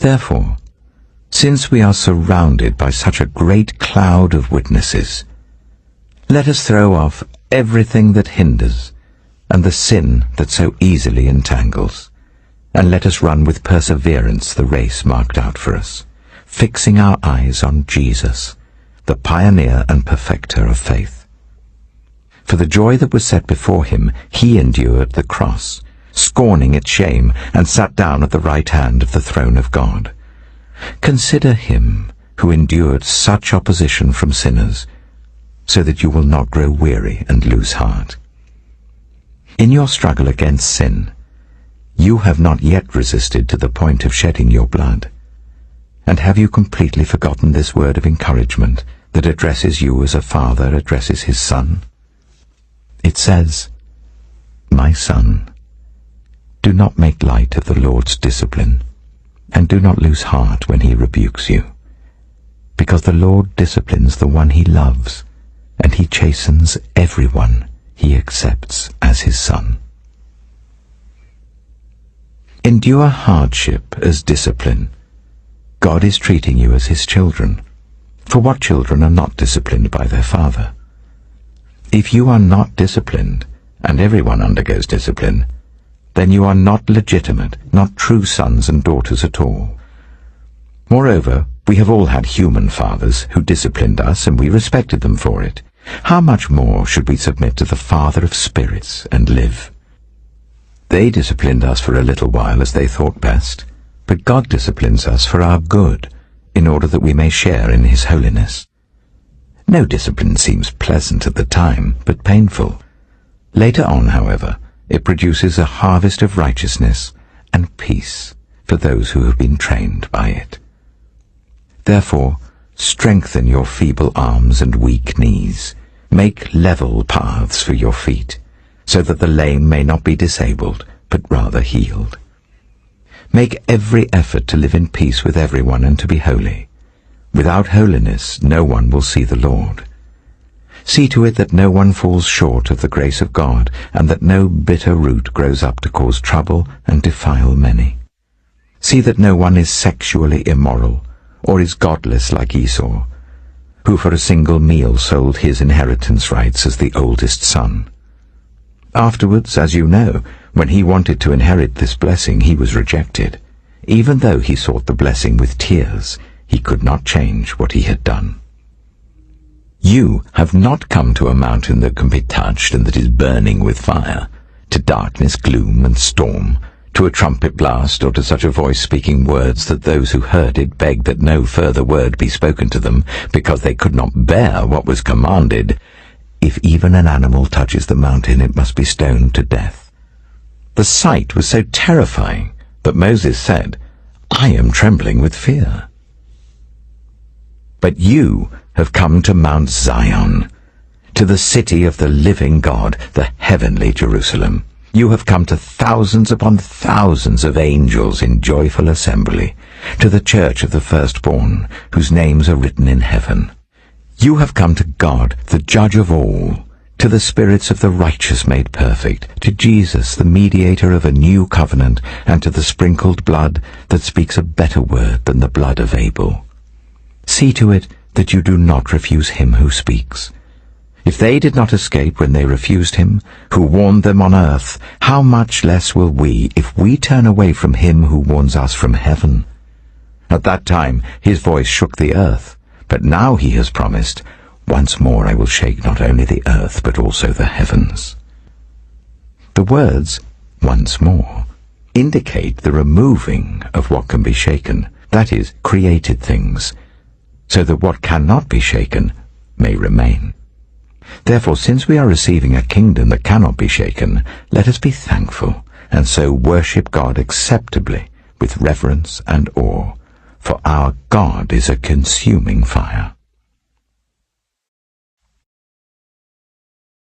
Therefore, since we are surrounded by such a great cloud of witnesses, let us throw off everything that hinders and the sin that so easily entangles, and let us run with perseverance the race marked out for us, fixing our eyes on Jesus, the pioneer and perfecter of faith. For the joy that was set before him, he endured the cross, scorning its shame, and sat down at the right hand of the throne of God. Consider him who endured such opposition from sinners, so that you will not grow weary and lose heart. In your struggle against sin, you have not yet resisted to the point of shedding your blood. And have you completely forgotten this word of encouragement that addresses you as a father addresses his son? It says, "My son, do not make light of the Lord's discipline, and do not lose heart when he rebukes you, because the Lord disciplines the one he loves, and he chastens everyone he accepts as his son." Endure hardship as discipline. God is treating you as his children. For what children are not disciplined by their father? If you are not disciplined, and everyone undergoes discipline, then you are not legitimate, not true sons and daughters at all. Moreover, we have all had human fathers who disciplined us, and we respected them for it. How much more should we submit to the Father of spirits and live? They disciplined us for a little while as they thought best, but God disciplines us for our good, in order that we may share in his holiness. No discipline seems pleasant at the time, but painful. Later on, however, it produces a harvest of righteousness and peace for those who have been trained by it. Therefore, strengthen your feeble arms and weak knees. Make level paths for your feet, so that the lame may not be disabled, but rather healed. Make every effort to live in peace with everyone and to be holy. Without holiness no one will see the Lord. See to it that no one falls short of the grace of God, and that no bitter root grows up to cause trouble and defile many. See that no one is sexually immoral, or is godless like Esau, who for a single meal sold his inheritance rights as the oldest son. Afterwards, as you know, when he wanted to inherit this blessing, he was rejected. Even though he sought the blessing with tears, he could not change what he had done. You have not come to a mountain that can be touched and that is burning with fire, to darkness, gloom, and storm, to a trumpet blast, or to such a voice speaking words that those who heard it begged that no further word be spoken to them, because they could not bear what was commanded. If even an animal touches the mountain, it must be stoned to death. The sight was so terrifying that Moses said, "I am trembling with fear." But you have come to Mount Zion, to the city of the living God, the heavenly Jerusalem. You have come to thousands upon thousands of angels in joyful assembly, to the church of the firstborn, whose names are written in heaven. You have come to God, the judge of all, to the spirits of the righteous made perfect, to Jesus, the mediator of a new covenant, and to the sprinkled blood that speaks a better word than the blood of Abel. See to it that you do not refuse him who speaks. If they did not escape when they refused him, who warned them on earth, how much less will we, if we turn away from him who warns us from heaven? At that time his voice shook the earth, but now he has promised, "Once more I will shake not only the earth, but also the heavens." The words, "once more," indicate the removing of what can be shaken, that is, created things, so that what cannot be shaken may remain. Therefore, since we are receiving a kingdom that cannot be shaken, let us be thankful, and so worship God acceptably with reverence and awe, for our God is a consuming fire.